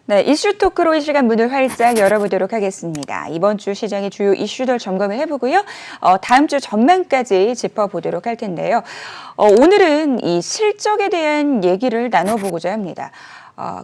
네, 이슈 토크로 이 시간 문을 활짝 열어보도록 하겠습니다. 이번 주 시장의 주요 이슈들 점검을 해보고요. 다음 주 전망까지 짚어보도록 할 텐데요. 오늘은 이 실적에 대한 얘기를 나눠보고자 합니다.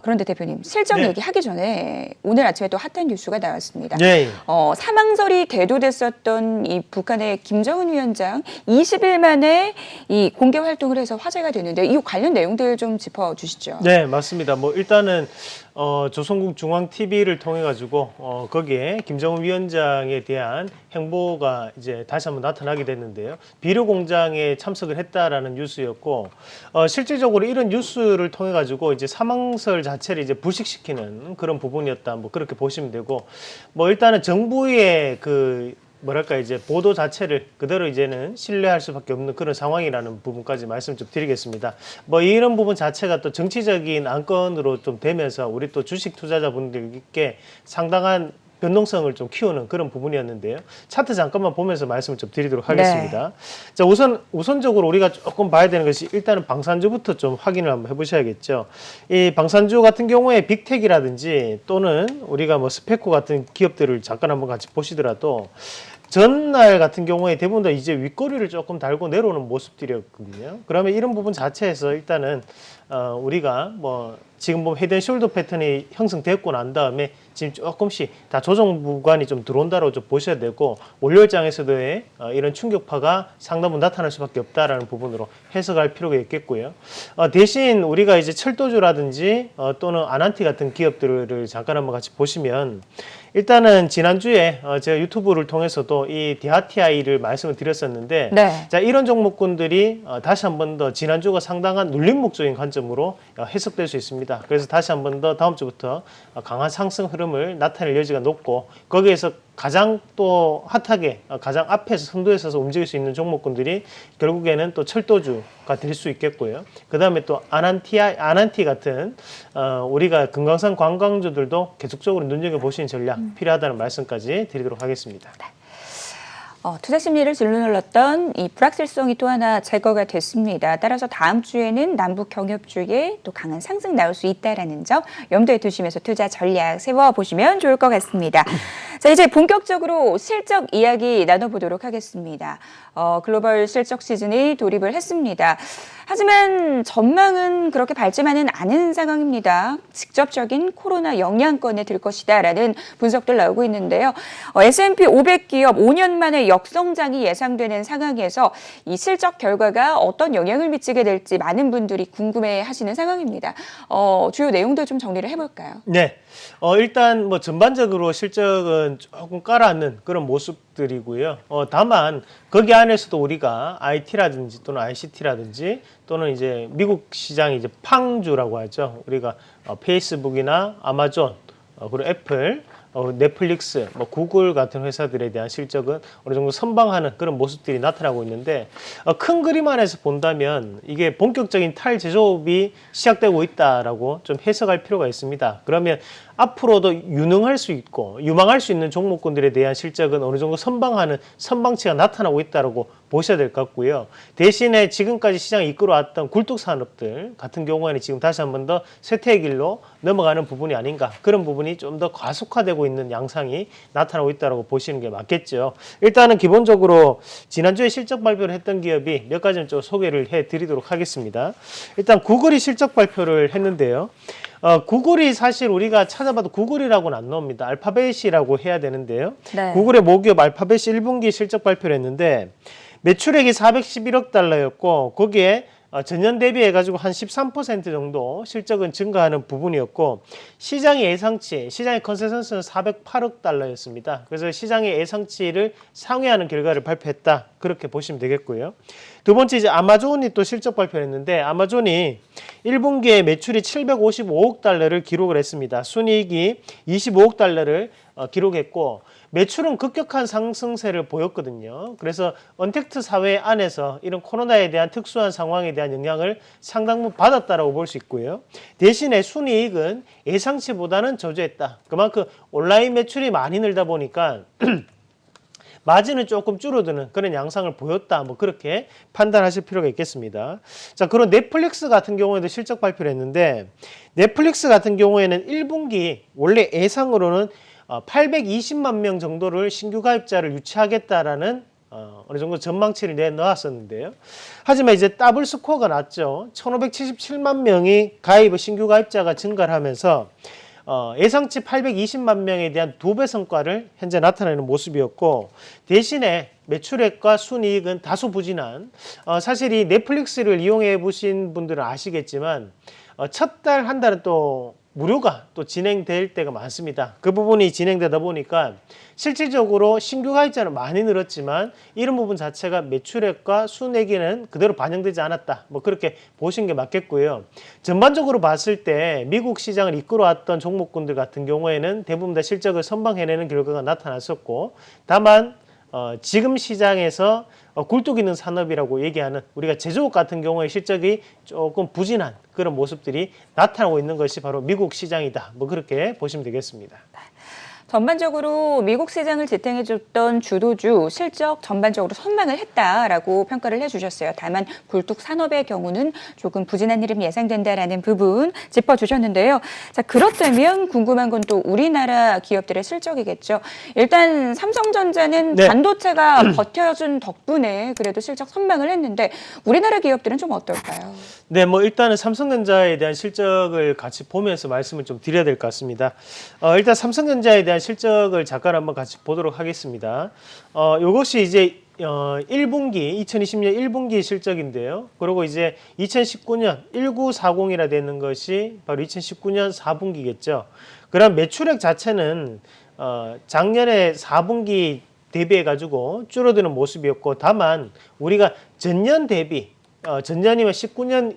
그런데 대표님, 실적 네. 얘기하기 전에 오늘 아침에 또 핫한 뉴스가 나왔습니다. 네. 사망설이 대두됐었던 이 북한의 김정은 위원장 20일 만에 이 공개 활동을 해서 화제가 되는데 이 관련 내용들 좀 짚어주시죠. 네, 맞습니다. 뭐 일단은 조선국 중앙TV를 통해 가지고 거기에 김정은 위원장에 대한 행보가 이제 다시 한번 나타나게 됐는데요. 비료 공장에 참석을 했다라는 뉴스였고 실질적으로 이런 뉴스를 통해 가지고 이제 사망설 자체를 이제 불식시키는 그런 부분이었다. 뭐 그렇게 보시면 되고 뭐 일단은 정부의 뭐랄까 이제 보도 자체를 그대로 이제는 신뢰할 수밖에 없는 그런 상황이라는 부분까지 말씀 좀 드리겠습니다. 뭐 이런 부분 자체가 또 정치적인 안건으로 좀 되면서 우리 또 주식 투자자분들께 상당한 변동성을 좀 키우는 그런 부분이었는데요. 차트 잠깐만 보면서 말씀을 좀 드리도록 하겠습니다. 네. 자, 우선적으로 우리가 조금 봐야 되는 것이 일단은 방산주부터 좀 확인을 한번 해보셔야겠죠. 이 방산주 같은 경우에 빅텍이라든지 또는 우리가 뭐 스페코 같은 기업들을 잠깐 한번 같이 보시더라도 전날 같은 경우에 대부분 다 이제 윗꼬리를 조금 달고 내려오는 모습들이었거든요. 그러면 이런 부분 자체에서 일단은 우리가 뭐 지금 보면 헤드앤숄더 패턴이 형성됐고 난 다음에 지금 조금씩 다 조정 구간이 좀 들어온다고 좀 보셔야 되고 월요일장에서도의 이런 충격파가 상당 부분 나타날 수밖에 없다라는 부분으로 해석할 필요가 있겠고요. 대신 우리가 이제 철도주라든지 또는 아난티 같은 기업들을 잠깐 한번 같이 보시면 일단은 지난주에 제가 유튜브를 통해서도 이 DRTI를 말씀을 드렸었는데 네. 자, 이런 종목군들이 다시 한 번 더 지난주가 상당한 눌림목적인 관점으로 해석될 수 있습니다. 그래서 다시 한 번 더 다음 주부터 강한 상승 흐름을 나타낼 여지가 높고 거기에서 가장 또 핫하게 가장 앞에서 선두에 서서 움직일 수 있는 종목군들이 결국에는 또 철도주가 될 수 있겠고요. 그 다음에 또 아난티 같은 우리가 금강산 관광주들도 계속적으로 눈여겨보시는 전략 필요하다는 말씀까지 드리도록 하겠습니다. 네. 투자 심리를 짓눌렀던 이 불확실성이 또 하나 제거가 됐습니다. 따라서 다음 주에는 남북 경협주에 또 강한 상승 나올 수 있다라는 점 염두에 두시면서 투자 전략 세워보시면 좋을 것 같습니다. 자, 이제 본격적으로 실적 이야기 나눠보도록 하겠습니다. 글로벌 실적 시즌이 돌입을 했습니다. 하지만 전망은 그렇게 밝지만은 않은 상황입니다. 직접적인 코로나 영향권에 들 것이다라는 분석들 나오고 있는데요. S&P 500 기업 5년 만에 역성장이 예상되는 상황에서 이 실적 결과가 어떤 영향을 미치게 될지 많은 분들이 궁금해하시는 상황입니다. 주요 내용들 좀 정리를 해볼까요? 네. 일단 뭐 전반적으로 실적은 조금 깔아앉는 그런 모습들이고요. 다만 거기 안에서도 우리가 IT라든지 또는 ICT라든지 또는 이제 미국 시장이 이제 팡주라고 하죠. 우리가 페이스북이나 아마존 그리고 애플 넷플릭스, 뭐 구글 같은 회사들에 대한 실적은 어느 정도 선방하는 그런 모습들이 나타나고 있는데 큰 그림 안에서 본다면 이게 본격적인 탈제조업이 시작되고 있다라고 좀 해석할 필요가 있습니다. 그러면 앞으로도 유망할 수 있는 종목군들에 대한 실적은 어느 정도 선방하는 선방치가 나타나고 있다고 보셔야 될 것 같고요. 대신에 지금까지 시장을 이끌어왔던 굴뚝산업들 같은 경우에는 지금 다시 한 번 더 쇠퇴의 길로 넘어가는 부분이 아닌가, 그런 부분이 좀 더 과속화되고 있는 양상이 나타나고 있다고 보시는 게 맞겠죠. 일단은 기본적으로 지난주에 실적 발표를 했던 기업이 몇 가지는 좀 소개를 해드리도록 하겠습니다. 일단 구글이 실적 발표를 했는데요. 구글이 사실 우리가 찾아봐도 구글이라고는 안 나옵니다. 알파벳이라고 해야 되는데요. 네. 구글의 모기업 알파벳이 1분기 실적 발표를 했는데 매출액이 411억 달러였고 거기에 전년 대비해가지고 한 13% 정도 실적은 증가하는 부분이었고 시장의 컨센서스는 408억 달러였습니다. 그래서 시장의 예상치를 상회하는 결과를 발표했다. 그렇게 보시면 되겠고요. 두 번째 이제 아마존이 또 실적 발표를 했는데 아마존이 1분기에 매출이 755억 달러를 기록을 했습니다. 순이익이 25억 달러를 기록했고 매출은 급격한 상승세를 보였거든요. 그래서 언택트 사회 안에서 이런 코로나에 대한 특수한 상황에 대한 영향을 상당 부분 받았다라고 볼 수 있고요. 대신에 순이익은 예상치보다는 저조했다. 그만큼 온라인 매출이 많이 늘다 보니까 마진은 조금 줄어드는 그런 양상을 보였다. 뭐 그렇게 판단하실 필요가 있겠습니다. 자, 그런 넷플릭스 같은 경우에도 실적 발표를 했는데 넷플릭스 같은 경우에는 1분기 원래 예상으로는 820만 명 정도를 신규 가입자를 유치하겠다라는 어느 정도 전망치를 내놓았었는데요. 하지만 이제 더블 스코어가 났죠. 1577만 명이 신규 가입자가 증가를 하면서 예상치 820만 명에 대한 2배 성과를 현재 나타내는 모습이었고, 대신에 매출액과 순이익은 다소 부진한, 사실 이 넷플릭스를 이용해 보신 분들은 아시겠지만 첫 달 한 달은 또 무료가 또 진행될 때가 많습니다. 그 부분이 진행되다 보니까 실질적으로 신규 가입자는 많이 늘었지만 이런 부분 자체가 매출액과 순이익에는 그대로 반영되지 않았다. 뭐 그렇게 보시는 게 맞겠고요. 전반적으로 봤을 때 미국 시장을 이끌어왔던 종목군들 같은 경우에는 대부분 다 실적을 선방해내는 결과가 나타났었고, 다만 지금 시장에서 굴뚝 있는 산업이라고 얘기하는 우리가 제조업 같은 경우에 실적이 조금 부진한 그런 모습들이 나타나고 있는 것이 바로 미국 시장이다. 뭐 그렇게 보시면 되겠습니다. 전반적으로 미국 시장을 지탱해줬던 주도주 실적 전반적으로 선방을 했다라고 평가를 해주셨어요. 다만 굴뚝 산업의 경우는 조금 부진한 흐름이 예상된다라는 부분 짚어주셨는데요. 자, 그렇다면 궁금한 건 또 우리나라 기업들의 실적이겠죠. 일단 삼성전자는 네. 반도체가 버텨준 덕분에 그래도 실적 선방을 했는데 우리나라 기업들은 좀 어떨까요? 네, 뭐 일단은 삼성전자에 대한 실적을 같이 보면서 말씀을 좀 드려야 될 것 같습니다. 일단 삼성전자에 대한 실적을 잠깐 한번 같이 보도록 하겠습니다. 요것이 이제 1분기 2020년 1분기 실적인데요. 그리고 이제 2019년 1940이라 되는 것이 바로 2019년 4분기겠죠. 그럼 매출액 자체는 작년에 4분기 대비해 가지고 줄어드는 모습이었고, 다만 우리가 전년 대비 전년이면 19년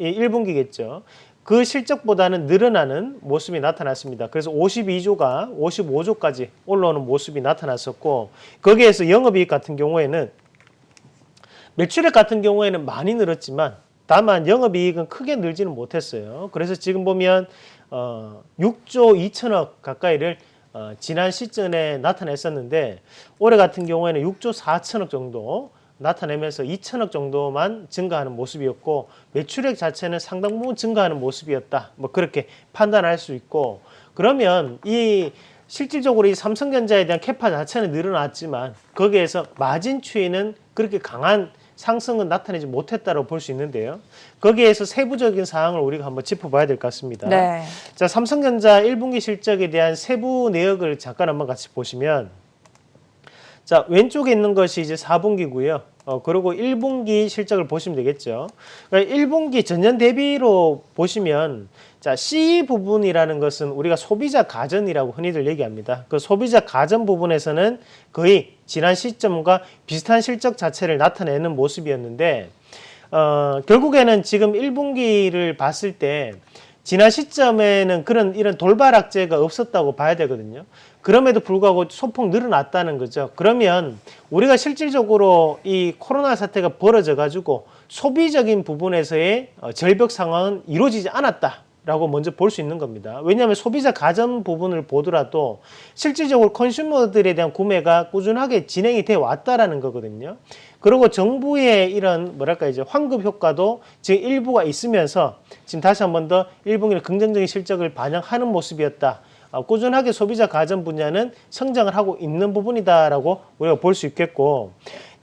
1분기겠죠. 그 실적보다는 늘어나는 모습이 나타났습니다. 그래서 52조가 55조까지 올라오는 모습이 나타났었고, 거기에서 영업이익 같은 경우에는 매출액 같은 경우에는 많이 늘었지만 다만 영업이익은 크게 늘지는 못했어요. 그래서 지금 보면 6조 2천억 가까이를 지난 시즌에 나타냈었는데 올해 같은 경우에는 6조 4천억 정도 나타내면서 2천억 정도만 증가하는 모습이었고, 매출액 자체는 상당 부분 증가하는 모습이었다. 뭐 그렇게 판단할 수 있고, 그러면 이 실질적으로 이 삼성전자에 대한 캐파 자체는 늘어났지만 거기에서 마진 추이는 그렇게 강한 상승은 나타내지 못했다고 볼 수 있는데요. 거기에서 세부적인 사항을 우리가 한번 짚어봐야 될 것 같습니다. 네. 자, 삼성전자 1분기 실적에 대한 세부 내역을 잠깐 한번 같이 보시면, 자, 왼쪽에 있는 것이 이제 4분기고요. 그리고 1분기 실적을 보시면 되겠죠. 그러니까 1분기 전년 대비로 보시면, 자, C 부분이라는 것은 우리가 소비자 가전이라고 흔히들 얘기합니다. 그 소비자 가전 부분에서는 거의 지난 시점과 비슷한 실적 자체를 나타내는 모습이었는데, 결국에는 지금 1분기를 봤을 때 지난 시점에는 이런 돌발 악재가 없었다고 봐야 되거든요. 그럼에도 불구하고 소폭 늘어났다는 거죠. 그러면 우리가 실질적으로 이 코로나 사태가 벌어져 가지고 소비적인 부분에서의 절벽 상황은 이루어지지 않았다라고 먼저 볼 수 있는 겁니다. 왜냐하면 소비자 가전 부분을 보더라도 실질적으로 컨슈머들에 대한 구매가 꾸준하게 진행이 돼 왔다라는 거거든요. 그리고 정부의 이런 이제 환급 효과도 지금 일부가 있으면서 지금 다시 한 번 더 1분기는 긍정적인 실적을 반영하는 모습이었다. 꾸준하게 소비자 가전 분야는 성장을 하고 있는 부분이다라고 우리가 볼 수 있겠고,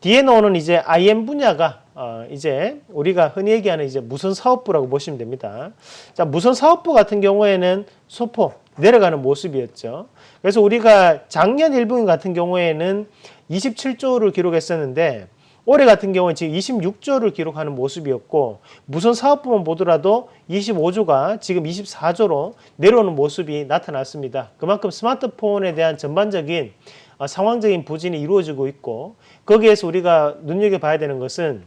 뒤에 나오는 이제 IM 분야가 이제 우리가 흔히 얘기하는 이제 무선 사업부라고 보시면 됩니다. 자, 무선 사업부 같은 경우에는 소폭 내려가는 모습이었죠. 그래서 우리가 작년 1분기 같은 경우에는 27조를 기록했었는데 올해 같은 경우는 지금 26조를 기록하는 모습이었고, 무선 사업부만 보더라도 25조가 지금 24조로 내려오는 모습이 나타났습니다. 그만큼 스마트폰에 대한 전반적인 상황적인 부진이 이루어지고 있고, 거기에서 우리가 눈여겨봐야 되는 것은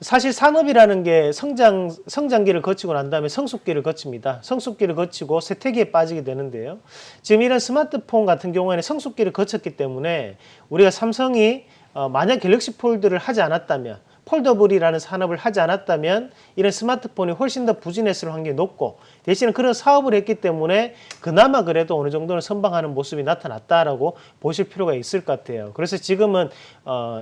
사실 산업이라는 게 성장기를 거치고 난 다음에 성숙기를 거칩니다. 성숙기를 거치고 쇠퇴기에 빠지게 되는데요. 지금 이런 스마트폰 같은 경우에는 성숙기를 거쳤기 때문에 우리가 삼성이 만약 갤럭시 폴드를 하지 않았다면 폴더블이라는 산업을 하지 않았다면 이런 스마트폰이 훨씬 더 부진했을 확률이 높고, 대신에 그런 사업을 했기 때문에 그나마 그래도 어느 정도는 선방하는 모습이 나타났다라고 보실 필요가 있을 것 같아요. 그래서 지금은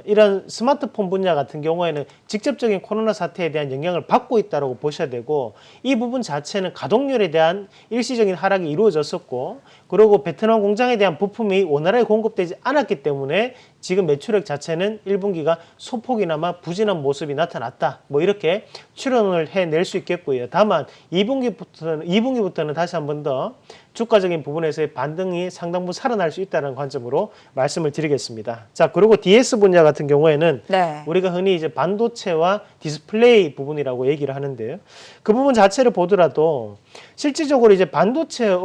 이런 스마트폰 분야 같은 경우에는 직접적인 코로나 사태에 대한 영향을 받고 있다고 보셔야 되고, 이 부분 자체는 가동률에 대한 일시적인 하락이 이루어졌었고, 그리고 베트남 공장에 대한 부품이 원활하게 공급되지 않았기 때문에 지금 매출액 자체는 1분기가 소폭이나마 부진한 모습이 나타났다, 뭐 이렇게 추론을 해낼 수 있겠고요. 다만 2분기부터는 다시 한 번 더 주가적인 부분에서의 반등이 상당 부분 살아날 수 있다는 관점으로 말씀을 드리겠습니다. 자, 그리고 DS 분야 같은 경우에는 네. 우리가 흔히 이제 반도체와 디스플레이 부분이라고 얘기를 하는데요. 그 부분 자체를 보더라도 실질적으로 이제 반도체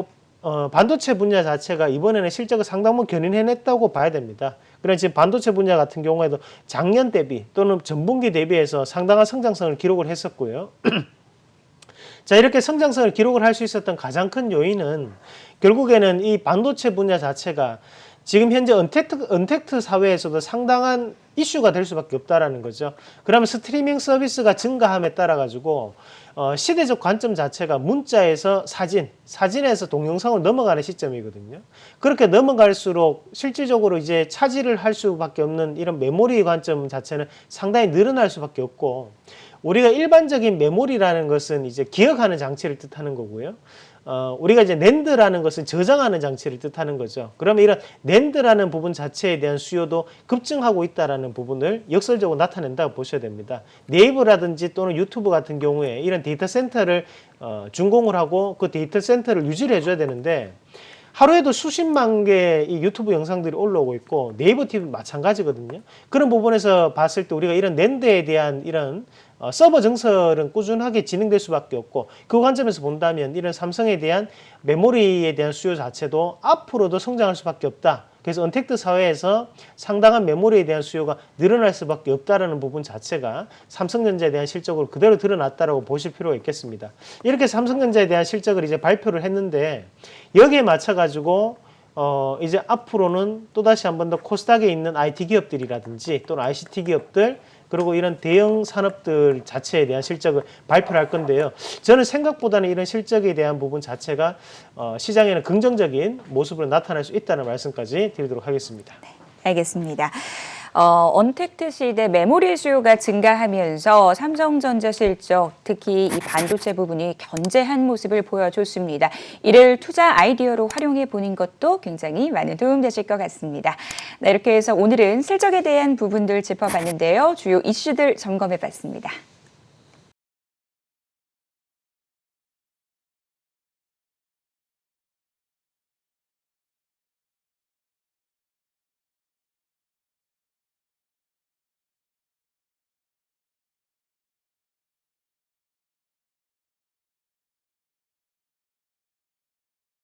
분야 자체가 이번에는 실적을 상당 부분 견인해냈다고 봐야 됩니다. 그래서 지금 반도체 분야 같은 경우에도 작년 대비 또는 전분기 대비해서 상당한 성장성을 기록을 했었고요. 자, 이렇게 성장성을 기록을 할 수 있었던 가장 큰 요인은 결국에는 이 반도체 분야 자체가 지금 현재 언택트 사회에서도 상당한 이슈가 될 수밖에 없다라는 거죠. 그러면 스트리밍 서비스가 증가함에 따라 가지고 시대적 관점 자체가 문자에서 사진에서 동영상으로 넘어가는 시점이거든요. 그렇게 넘어갈수록 실질적으로 이제 차지를 할 수밖에 없는 이런 메모리 관점 자체는 상당히 늘어날 수밖에 없고, 우리가 일반적인 메모리라는 것은 이제 기억하는 장치를 뜻하는 거고요. 우리가 이제 낸드라는 것은 저장하는 장치를 뜻하는 거죠. 그러면 이런 낸드라는 부분 자체에 대한 수요도 급증하고 있다라는 부분을 역설적으로 나타낸다고 보셔야 됩니다. 네이버라든지 또는 유튜브 같은 경우에 이런 데이터 센터를 준공을 하고 그 데이터 센터를 유지를 해줘야 되는데, 하루에도 수십만 개의 이 유튜브 영상들이 올라오고 있고 네이버 TV 마찬가지거든요. 그런 부분에서 봤을 때 우리가 이런 낸드에 대한 이런 서버 증설은 꾸준하게 진행될 수밖에 없고, 그 관점에서 본다면 이런 삼성에 대한 메모리에 대한 수요 자체도 앞으로도 성장할 수밖에 없다. 그래서 언택트 사회에서 상당한 메모리에 대한 수요가 늘어날 수밖에 없다라는 부분 자체가 삼성전자에 대한 실적으로 그대로 드러났다라고 보실 필요가 있겠습니다. 이렇게 삼성전자에 대한 실적을 이제 발표를 했는데, 여기에 맞춰가지고 이제 앞으로는 또다시 한 번 더 코스닥에 있는 IT 기업들이라든지 또는 ICT 기업들, 그리고 이런 대형 산업들 자체에 대한 실적을 발표를 할 건데요. 저는 생각보다는 이런 실적에 대한 부분 자체가 시장에는 긍정적인 모습으로 나타날 수 있다는 말씀까지 드리도록 하겠습니다. 네, 알겠습니다. 언택트 시대 메모리 수요가 증가하면서 삼성전자 실적, 특히 이 반도체 부분이 견제한 모습을 보여줬습니다. 이를 투자 아이디어로 활용해 보는 것도 굉장히 많은 도움 되실 것 같습니다. 네, 이렇게 해서 오늘은 실적에 대한 부분들 짚어봤는데요. 주요 이슈들 점검해 봤습니다.